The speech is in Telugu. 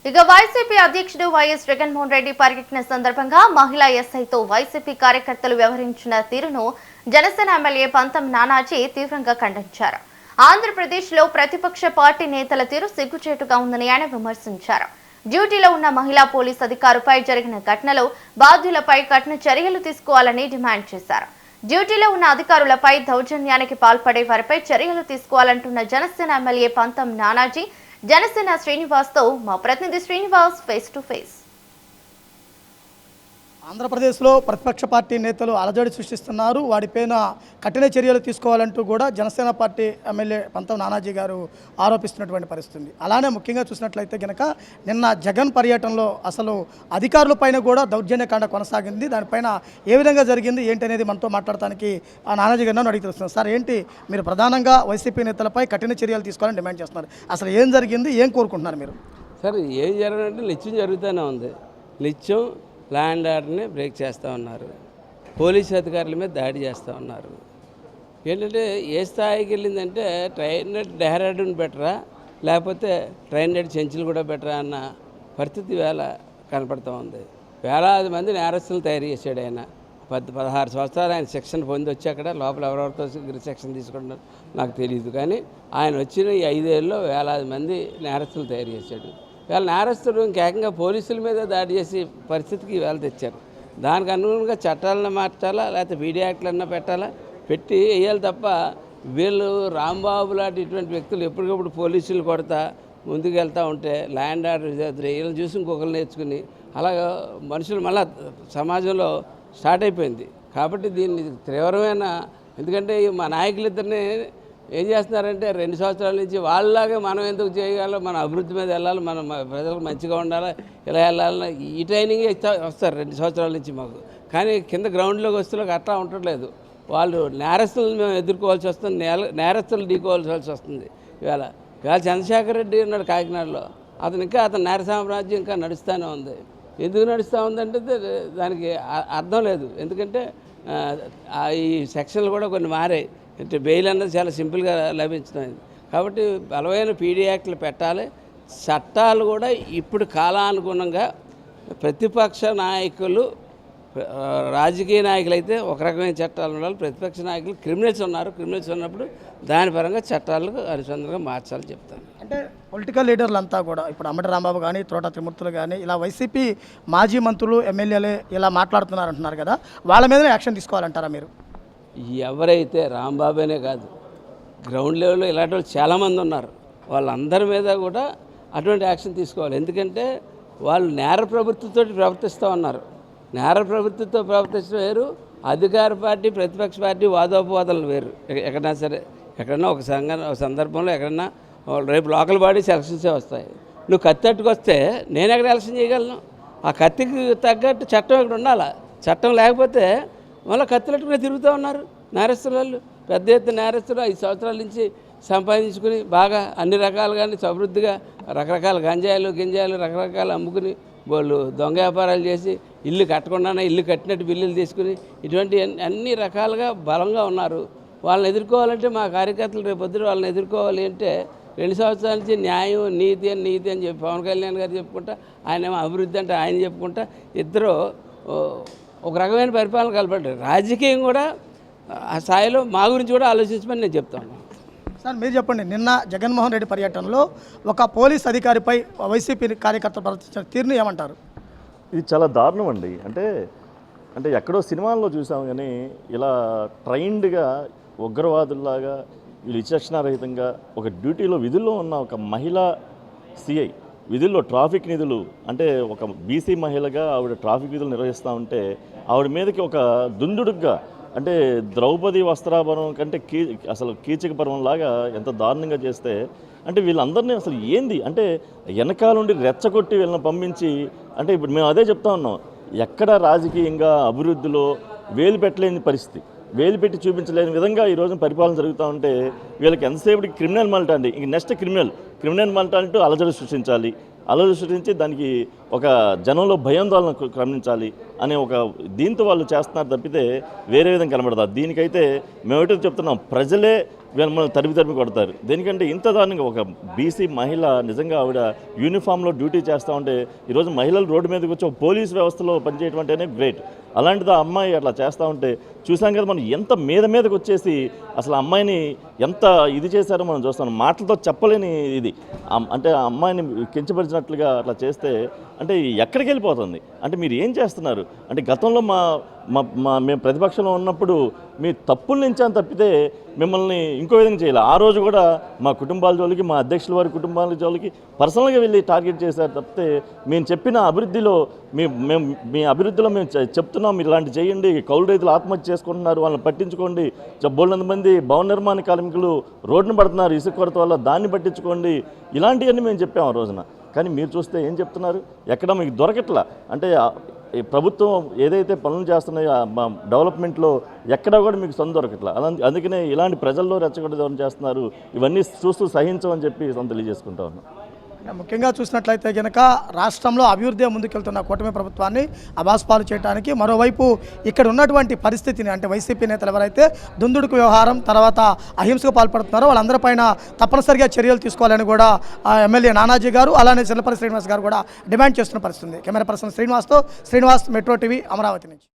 ఇక వైసీపీ అధ్యక్షుడు వైఎస్ జగన్మోహన్ రెడ్డి పర్యటన సందర్భంగా మహిళా ఎస్ఐతో వైసీపీ కార్యకర్తలు వ్యవహరించిన తీరును జనసేన ఎమ్మెల్యే పంతం నానాజీ తీవ్రంగా ఖండించారు. ఆంధ్రప్రదేశ్లో ప్రతిపక్ష పార్టీ నేతల తీరు సిగ్గుచేటుగా ఉందని ఆయన విమర్శించారు. డ్యూటీలో ఉన్న మహిళా పోలీస్ అధికారిపై జరిగిన ఘటనలో బాధ్యులపై కఠిన చర్యలు తీసుకోవాలని డిమాండ్ చేశారు. డ్యూటీలో ఉన్న అధికారులపై దౌర్జన్యానికి పాల్పడే వారిపై చర్యలు తీసుకోవాలంటున్న జనసేన ఎమ్మెల్యే పంతం నానాజీ జనసేన శ్రీనివాస్తో మా ప్రతినిధి శ్రీనివాస్ ఫేస్ టు ఫేస్. ఆంధ్రప్రదేశ్లో ప్రతిపక్ష పార్టీ నేతలు అలజడి సృష్టిస్తున్నారు. వాడిపైన కఠిన చర్యలు తీసుకోవాలంటూ కూడా జనసేన పార్టీ ఎమ్మెల్యే పంతం నానాజీ గారు ఆరోపిస్తున్నటువంటి పరిస్థితి. అలానే ముఖ్యంగా చూసినట్లయితే కనుక నిన్న జగన్ పర్యటనలో అసలు అధికారులపైన కూడా దౌర్జన్యకాండ కొనసాగింది. దానిపైన ఏ విధంగా జరిగింది ఏంటి అనేది మనతో మాట్లాడటానికి ఆ నానాజీ గారిని అడిగి తెలుస్తున్నారు. సార్, ఏంటి మీరు ప్రధానంగా వైసీపీ నేతలపై కఠిన చర్యలు తీసుకోవాలని డిమాండ్ చేస్తున్నారు. అసలు ఏం జరిగింది, ఏం కోరుకుంటున్నారు మీరు? సార్, ఏం జరగనంటే నిత్యం జరుగుతూనే ఉంది. నిత్యం ల్యాండ్ ఆర్డర్ని బ్రేక్ చేస్తూ ఉన్నారు. పోలీసు అధికారుల మీద దాడి చేస్తూ ఉన్నారు. ఏంటంటే ఏ స్థాయికి వెళ్ళిందంటే ట్రైనెడ్ డెహ్రాడూన్ బెటరా లేకపోతే ట్రైనెడ్ చెంచులు కూడా బెటరా అన్న పరిస్థితి వేళ కనపడుతూ ఉంది. వేలాది మంది నేరస్తులు తయారు చేశాడు ఆయన. 16 సంవత్సరాలు ఆయన శిక్షణ పొంది వచ్చి అక్కడ లోపల ఎవరెవరితో శిక్షణ తీసుకుంటున్నారు నాకు తెలియదు. కానీ ఆయన వచ్చిన ఈ 5 ఏళ్ళలో వేలాది మంది నేరస్తులు తయారు చేశాడు. వీళ్ళ నేరస్తులు ఇంకేకంగా పోలీసుల మీద దాడి చేసి పరిస్థితికి వేళ తెచ్చారు. దానికి అనుగుణంగా చట్టాలను మార్చాలా లేకపోతే పీడీ యాక్ట్లన్నా పెట్టాలా, పెట్టి వేయాలి తప్ప వీళ్ళు రాంబాబు లాంటి ఇటువంటి వ్యక్తులు ఎప్పటికప్పుడు పోలీసులు కొడతా ముందుకు వెళ్తూ ఉంటే ల్యాండ్ ఆర్డర్ వీళ్ళని చూసి ఇంకొకరు నేర్చుకుని అలాగా మనుషులు మళ్ళా సమాజంలో స్టార్ట్ అయిపోయింది. కాబట్టి దీన్ని తీవ్రమైన, ఎందుకంటే మా నాయకులిద్దరిని ఏం చేస్తున్నారంటే 2 సంవత్సరాల నుంచి వాళ్ళలాగే మనం ఎందుకు చేయగలం, మన అభివృద్ధి మీద వెళ్ళాలి, మనం ప్రజలకు మంచిగా ఉండాలి, ఇలా వెళ్ళాలని ఈ ట్రైనింగ్ వస్తారు 2 సంవత్సరాల నుంచి మాకు. కానీ కింద గ్రౌండ్లోకి వస్తులకు అట్లా ఉండట్లేదు. వాళ్ళు నేరస్తులను మేము ఎదుర్కోవాల్సి వస్తుంది, నేరస్తులు ఢీకోవాల్సి వస్తుంది. ఇవాళ చంద్రశేఖర్ రెడ్డి ఉన్నాడు కాకినాడలో, అతని నేర సామ్రాజ్యం ఇంకా నడుస్తూనే ఉంది. ఎందుకు నడుస్తూ ఉందంటే దానికి అర్థం లేదు. ఎందుకంటే ఈ సెక్షన్లు కూడా కొన్ని మారాయి. అంటే బెయిల్ అన్నది చాలా సింపుల్గా లభించుతుంది. కాబట్టి బలమైన పీడీ యాక్ట్లు పెట్టాలి. చట్టాలు కూడా ఇప్పుడు కాలానుగుణంగా ప్రతిపక్ష నాయకులు, రాజకీయ నాయకులు అయితే ఒక రకమైన చట్టాలు ఉండాలి. ప్రతిపక్ష నాయకులు క్రిమినల్స్ ఉన్నారు. క్రిమినల్స్ ఉన్నప్పుడు దాని పరంగా చట్టాలకు అనుసంధానంగా మార్చాలని చెప్తాను. అంటే పొలిటికల్ లీడర్లు అంతా కూడా ఇప్పుడు అంబటి రాంబాబు కానీ, తోట త్రిమూర్తులు కానీ, ఇలా వైసీపీ మాజీ మంత్రులు, ఎమ్మెల్యేలే ఇలా మాట్లాడుతున్నారు అంటున్నారు కదా, వాళ్ళ మీదనే యాక్షన్ తీసుకోవాలంటారా మీరు? ఎవరైతే రాంబాబేనే కాదు, గ్రౌండ్ లెవెల్లో ఇలాంటి వాళ్ళు చాలామంది ఉన్నారు. వాళ్ళందరి మీద కూడా అటువంటి యాక్షన్ తీసుకోవాలి. ఎందుకంటే వాళ్ళు నేర ప్రవృత్తితో ప్రవర్తిస్తూ ఉన్నారు. నేర ప్రవృత్తితో ప్రవర్తించడం వేరు, అధికార పార్టీ ప్రతిపక్ష పార్టీ వాదోపవాదాలు వేరు. ఎక్కడైనా సరే, ఎక్కడన్నా ఒక సందర్భంలో ఎక్కడన్నా రేపు లోకల్ బాడీ ఎలక్షన్సే వస్తాయి. నువ్వు కత్తి అట్టుకొస్తే నేను ఎక్కడ ఎలక్షన్ చేయగలను? ఆ కత్తికి తగ్గట్టు చట్టం ఇక్కడ ఉండాలి. చట్టం లేకపోతే మళ్ళీ కత్తులట్టుకునే తిరుగుతూ ఉన్నారు నేరస్తులు. వాళ్ళు పెద్ద ఎత్తున నేరస్తులు 5 సంవత్సరాల నుంచి సంపాదించుకుని బాగా అన్ని రకాలుగానే సమృద్ధిగా రకరకాల గింజాయిలు రకరకాలు అమ్ముకుని వాళ్ళు దొంగ వ్యాపారాలు చేసి ఇల్లు కట్టకుండానే ఇల్లు కట్టినట్టు బిల్లులు తీసుకుని ఇటువంటి అన్ని రకాలుగా బలంగా ఉన్నారు. వాళ్ళని ఎదుర్కోవాలంటే మా కార్యకర్తలు రేపు పొద్దున వాళ్ళని ఎదుర్కోవాలి అంటే 2 సంవత్సరాల నుంచి న్యాయం నీతి అని చెప్పి పవన్ కళ్యాణ్ గారు చెప్పుకుంటా, ఆయన అభివృద్ధి అంటే ఆయన చెప్పుకుంటా ఇద్దరు ఒక రకమైన పరిపాలన కలపడ్డారు. రాజకీయం కూడా ఆ స్థాయిలో మా గురించి కూడా ఆలోచించమని నేను చెప్తాను. సార్, మీరు చెప్పండి, నిన్న జగన్మోహన్ రెడ్డి పర్యటనలో ఒక పోలీస్ అధికారిపై వైసీపీ కార్యకర్తలు ప్రవర్తించిన తీరును ఏమంటారు? ఇది చాలా దారుణం అండి. అంటే ఎక్కడో సినిమాల్లో చూసాం కానీ ఇలా ట్రైన్డ్గా ఉగ్రవాదుల్లాగా వీళ్ళు విచక్షణారహితంగా ఒక డ్యూటీలో విధుల్లో ఉన్న ఒక మహిళా సిఐ విధుల్లో ట్రాఫిక్ నిధులు, అంటే ఒక బీసీ మహిళగా ఆవిడ ట్రాఫిక్ విధులు నిర్వహిస్తూ ఉంటే ఆవిడ మీదకి ఒక దుందుడుగ్గా, అంటే ద్రౌపది వస్త్రాభరణం కంటే అసలు కీచక పర్వంలాగా ఎంత దారుణంగా చేస్తే, అంటే వీళ్ళందరినీ అసలు ఏంది అంటే వెనకాల నుండి రెచ్చగొట్టి వీళ్ళని పంపించి, అంటే ఇప్పుడు మేము అదే చెప్తా ఉన్నాం, ఎక్కడ రాజకీయంగా అభివృద్ధిలో వేలు పెట్టలేని పరిస్థితి, వేలు పెట్టి చూపించలేని విధంగా ఈరోజు పరిపాలన జరుగుతూ ఉంటే వీళ్ళకి ఎంతసేపటికి క్రిమినల్ మాల్టా అండి, ఇంక నెక్స్ట్ క్రిమినల్ మాల్టా అంటూ అలజడి సృష్టించాలి, అలజడి సృష్టించి దానికి ఒక జనంలో భయాందోళన క్రమించాలి అనే ఒక దీంతో వాళ్ళు చేస్తున్నారు తప్పితే వేరే విధంగా కనబడదు. దీనికైతే మేమేటో చెప్తున్నాం, ప్రజలే వీళ్ళు తరిమి కొడతారు. దేనికంటే ఇంత దారుణంగా ఒక బీసీ మహిళ నిజంగా ఆవిడ యూనిఫామ్లో డ్యూటీ చేస్తూ ఉంటే ఈరోజు మహిళలు రోడ్డు మీదకి వచ్చి ఒక పోలీస్ వ్యవస్థలో పనిచేయడం అంటేనే గ్రేట్. అలాంటిది ఆ అమ్మాయి అట్లా చేస్తూ ఉంటే చూసాం కదా మనం, ఎంత మీదకి వచ్చేసి అసలు అమ్మాయిని ఎంత ఇది చేశారో మనం చూస్తాం. మాటలతో చెప్పలేని ఇది అంటే ఆ అమ్మాయిని కించపరిచినట్లుగా అట్లా చేస్తే అంటే ఎక్కడికి వెళ్ళిపోతుంది అంటే మీరు ఏం చేస్తున్నారు అంటే గతంలో మేము ప్రతిపక్షంలో ఉన్నప్పుడు మీ తప్పుల నుంచి అని తప్పితే మిమ్మల్ని ఇంకో విధంగా చేయాలి. ఆ రోజు కూడా మా కుటుంబాల జోలికి, మా అధ్యక్షుల వారి కుటుంబాల జోలికి పర్సనల్గా వెళ్ళి టార్గెట్ చేశారు తప్పితే మేము చెప్పిన అభివృద్ధిలో మీ అభివృద్ధిలో మేము చెప్తున్నాం మీరు ఇలాంటి చేయండి, కౌలు రైతులు ఆత్మహత్య చేసుకుంటున్నారు వాళ్ళని పట్టించుకోండి, బోల్డంత మంది భవన నిర్మాణ కార్మికులు రోడ్డును పడుతున్నారు ఇసుక కొరత వల్ల, దాన్ని పట్టించుకోండి, ఇలాంటివన్నీ మేము చెప్పాము ఆ రోజున. కానీ మీరు చూస్తే ఏం చెప్తున్నారు, ఎక్కడ మీకు దొరకట్లా. అంటే ఈ ప్రభుత్వం ఏదైతే పనులు చేస్తున్నాయో డెవలప్మెంట్లో ఎక్కడా కూడా మీకు సొంత దొరకట్లా. అందుకనే ఇలాంటి ప్రజల్లో రెచ్చగొట్టడం చేస్తున్నారు. ఇవన్నీ చూస్తూ సహించమని చెప్పి తెలియజేసుకుంటా ఉన్నాం. ముఖ్యంగా చూసినట్లయితే కనుక రాష్ట్రంలో అభివృద్ధి ముందుకెళ్తున్న కూటమి ప్రభుత్వాన్ని అబాస్పాలు చేయడానికి మరోవైపు ఇక్కడ ఉన్నటువంటి పరిస్థితిని అంటే వైసీపీ నేతలు ఎవరైతే దుందుడుకు వ్యవహారం తర్వాత అహింసకు పాల్పడుతున్నారో వాళ్ళందరిపైన తప్పనిసరిగా చర్యలు తీసుకోవాలని కూడా ఎమ్మెల్యే నానాజీ గారు అలానే చిల్లపల్లి శ్రీనివాస్ గారు కూడా డిమాండ్ చేస్తున్న పరిస్థితి. Camera person Srinivas metro TV Amaravati నుంచి.